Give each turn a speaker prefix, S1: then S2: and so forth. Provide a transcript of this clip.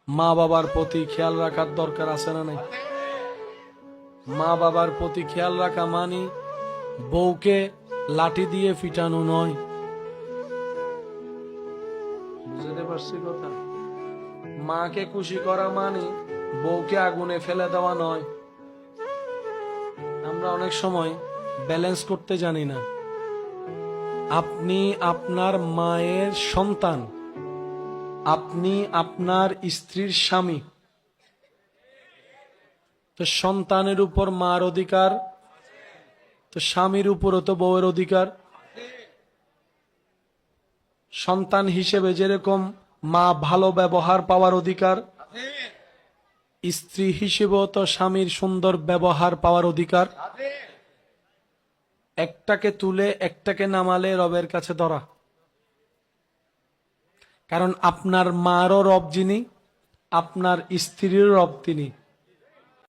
S1: মা বাবার প্রতি খেয়াল রাখার দরকার আছে না নাই? মা বাবার প্রতি খেয়াল রাখা মানে বউকে লাঠি দিয়ে পিটানো নয়। বুঝতে পারছি কথা? মাকে খুশি করা মানে বউকে আগুনে ফেলে দেওয়া নয়। আমরা অনেক সময় ব্যালেন্স করতে জানি না। আপনি আপনার মায়ের সন্তান, আপনি আপনার স্ত্রীর স্বামী, তো সন্তানের উপর মার অধিকার, তো স্বামীর উপরও তো বউয়ের অধিকার। সন্তান হিসেবে যেরকম মা ভালো ব্যবহার পাওয়ার অধিকার, স্ত্রী হিসেবেও তো স্বামীর সুন্দর ব্যবহার পাওয়ার অধিকার। একটাকে তুলে একটাকে নামালে রবের কাছে ধরা। কারণ আপনার মারও রব যিনি, আপনার স্ত্রীর রব তিনি।